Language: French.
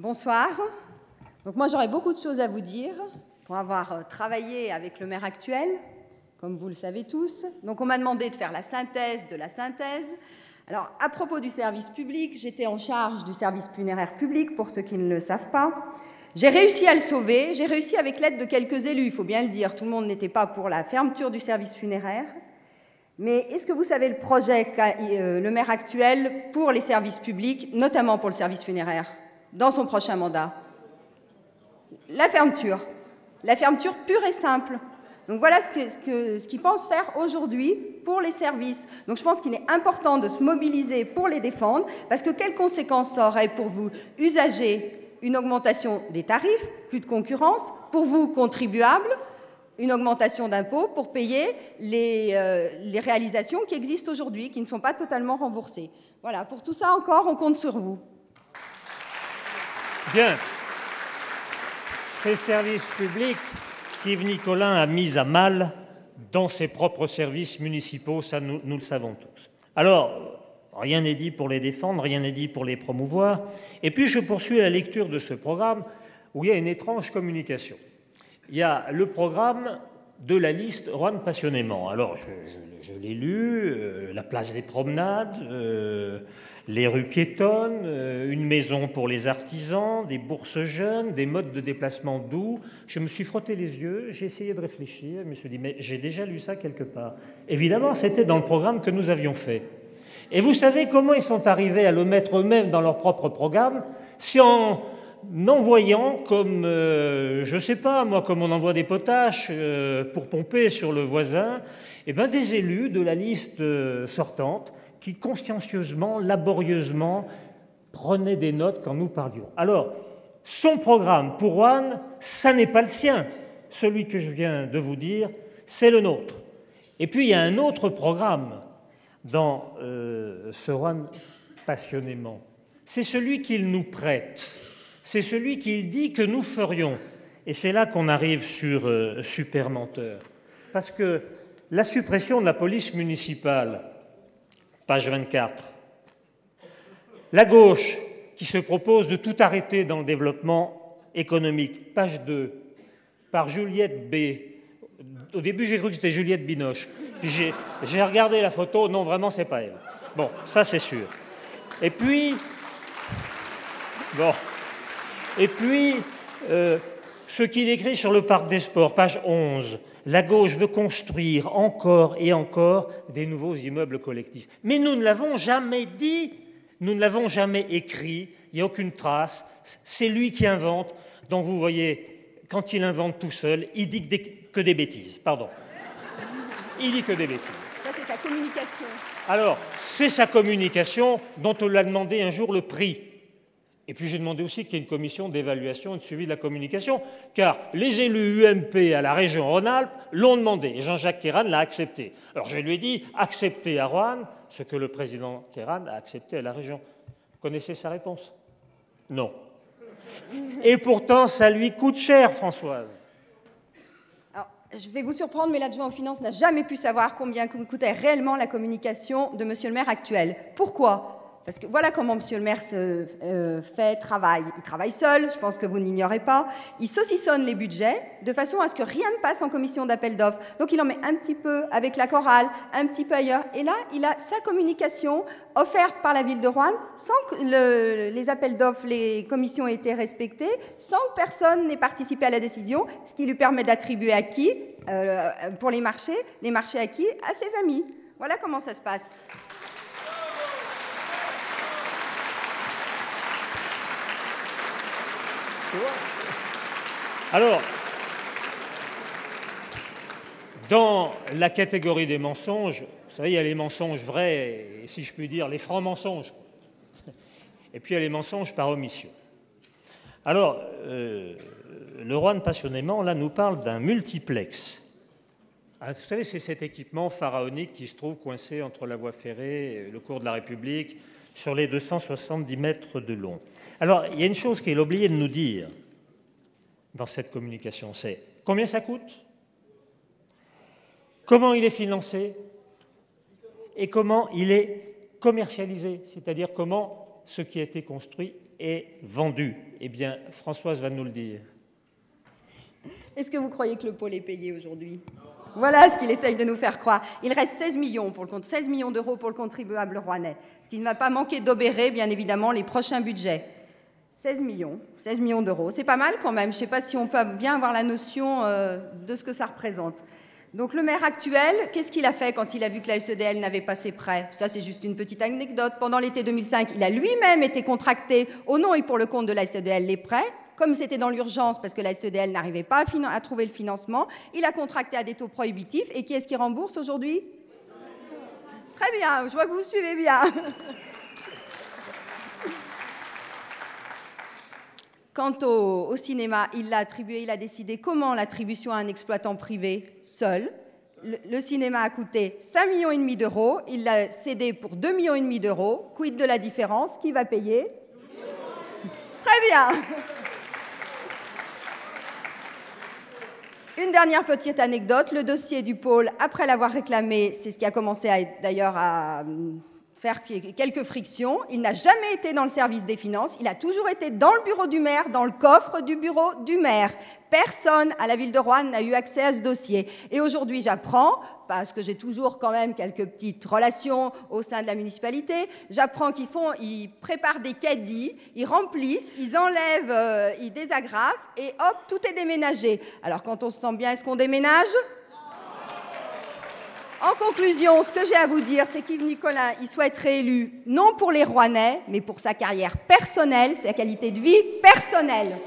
Bonsoir. Donc moi j'aurais beaucoup de choses à vous dire pour avoir travaillé avec le maire actuel, comme vous le savez tous. Donc on m'a demandé de faire la synthèse de la synthèse. Alors à propos du service public, j'étais en charge du service funéraire public, pour ceux qui ne le savent pas. J'ai réussi à le sauver, j'ai réussi avec l'aide de quelques élus, il faut bien le dire. Tout le monde n'était pas pour la fermeture du service funéraire. Mais est-ce que vous savez le projet qu'a le maire actuel pour les services publics, notamment pour le service funéraire, dans son prochain mandat? La fermeture pure et simple. Donc voilà ce qu'il pense faire aujourd'hui pour les services. Donc je pense qu'il est important de se mobiliser pour les défendre, parce que quelles conséquences ça aurait pour vous, usagers? Une augmentation des tarifs, plus de concurrence, pour vous, contribuables, une augmentation d'impôts pour payer les réalisations qui existent aujourd'hui, qui ne sont pas totalement remboursées. Voilà, pour tout ça encore, on compte sur vous. Bien. Ces services publics qu'Yves Nicolin a mis à mal dans ses propres services municipaux, ça nous le savons tous. Alors, rien n'est dit pour les défendre, rien n'est dit pour les promouvoir. Et puis je poursuis la lecture de ce programme où il y a une étrange communication. Il y a le programme de la liste Roanne passionnément. Alors, je l'ai lu, la place des promenades, les rues piétonnes, une maison pour les artisans, des bourses jeunes, des modes de déplacement doux. Je me suis frotté les yeux, j'ai essayé de réfléchir, je me suis dit, mais j'ai déjà lu ça quelque part. Évidemment, c'était dans le programme que nous avions fait. Et vous savez comment ils sont arrivés à le mettre eux-mêmes dans leur propre programme? C'est en envoyant, comme, je ne sais pas, moi, comme on envoie des potaches pour pomper sur le voisin, eh ben, des élus de la liste sortante qui, consciencieusement, laborieusement, prenaient des notes quand nous parlions. Alors, son programme pour Roanne, ça n'est pas le sien. Celui que je viens de vous dire, c'est le nôtre. Et puis, il y a un autre programme dans ce Roanne passionnément. C'est celui qu'il nous prête. C'est celui qu'il dit que nous ferions. Et c'est là qu'on arrive sur Super Menteur. Parce que la suppression de la police municipale, page 24, la gauche qui se propose de tout arrêter dans le développement économique, page 2, par Juliette B. Au début, j'ai cru que c'était Juliette Binoche. Puis j'ai regardé la photo, non, vraiment, c'est pas elle. Bon, ça, c'est sûr. Et puis... Bon... Et puis, ce qu'il écrit sur le parc des sports, page 11, la gauche veut construire encore et encore des nouveaux immeubles collectifs. Mais nous ne l'avons jamais dit, nous ne l'avons jamais écrit, il n'y a aucune trace, c'est lui qui invente. Donc vous voyez, quand il invente tout seul, il dit que des bêtises, pardon. Il dit que des bêtises. Ça, c'est sa communication. Alors, c'est sa communication dont on lui a demandé un jour le prix. Et puis j'ai demandé aussi qu'il y ait une commission d'évaluation et de suivi de la communication, car les élus UMP à la région Rhône-Alpes l'ont demandé, et Jean-Jacques Kéran l'a accepté. Alors je lui ai dit, acceptez à Roanne ce que le président Kéran a accepté à la région. Vous connaissez sa réponse? Non. Et pourtant, ça lui coûte cher, Françoise. Alors, je vais vous surprendre, mais l'adjoint aux finances n'a jamais pu savoir combien coûtait réellement la communication de monsieur le maire actuel. Pourquoi? Parce que voilà comment monsieur le maire travaille. Il travaille seul, je pense que vous n'ignorez pas. Il saucissonne les budgets de façon à ce que rien ne passe en commission d'appel d'offres. Donc il en met un petit peu avec la chorale, un petit peu ailleurs. Et là, il a sa communication offerte par la ville de Roanne, sans que les appels d'offres, les commissions aient été respectées, sans que personne n'ait participé à la décision, ce qui lui permet d'attribuer à qui, pour les marchés à qui? À ses amis. Voilà comment ça se passe. Alors, dans la catégorie des mensonges, vous savez, il y a les mensonges vrais, et si je puis dire, les francs mensonges. Et puis il y a les mensonges par omission. Alors, le Roanne passionnément, là, nous parle d'un multiplex. Vous savez, c'est cet équipement pharaonique qui se trouve coincé entre la voie ferrée et le cours de la République, sur les 270 mètres de long. Alors, il y a une chose qu'il a oublié de nous dire dans cette communication, c'est combien ça coûte, comment il est financé et comment il est commercialisé, c'est-à-dire comment ce qui a été construit est vendu. Eh bien, Françoise va nous le dire. Est-ce que vous croyez que le pôle est payé aujourd'hui? Voilà ce qu'il essaye de nous faire croire. Il reste 16 millions d'euros pour le contribuable rouennais, ce qui ne va pas manquer d'obérer, bien évidemment, les prochains budgets. 16 millions d'euros, c'est pas mal quand même. Je ne sais pas si on peut bien avoir la notion de ce que ça représente. Donc le maire actuel, qu'est-ce qu'il a fait quand il a vu que la SEDL n'avait pas ses prêts? Ça, c'est juste une petite anecdote. Pendant l'été 2005, il a lui-même été contracté au nom et pour le compte de la SEDL les prêts. Comme c'était dans l'urgence parce que la SEDL n'arrivait pas à trouver le financement, il a contracté à des taux prohibitifs. Et qui est-ce qui rembourse aujourd'hui? Très bien, je vois que vous suivez bien. Quant au cinéma, il l'a attribué, il a décidé comment l'attribution à un exploitant privé seul. Le cinéma a coûté 5,5 millions d'euros, il l'a cédé pour 2,5 millions d'euros. Quid de la différence? Qui va payer? Très bien. Une dernière petite anecdote, le dossier du pôle, après l'avoir réclamé, c'est ce qui a commencé d'ailleurs à faire quelques frictions. Il n'a jamais été dans le service des finances, il a toujours été dans le bureau du maire, dans le coffre du bureau du maire. Personne à la ville de Roanne n'a eu accès à ce dossier. Et aujourd'hui, j'apprends, parce que j'ai toujours quand même quelques petites relations au sein de la municipalité, j'apprends ils préparent des caddies, ils remplissent, ils enlèvent, ils désagrafent, et hop, tout est déménagé. Alors quand on se sent bien, est-ce qu'on déménage ? En conclusion, ce que j'ai à vous dire, c'est qu'Yves Nicolin, il souhaite réélu, non pour les Rouennais, mais pour sa carrière personnelle, sa qualité de vie personnelle.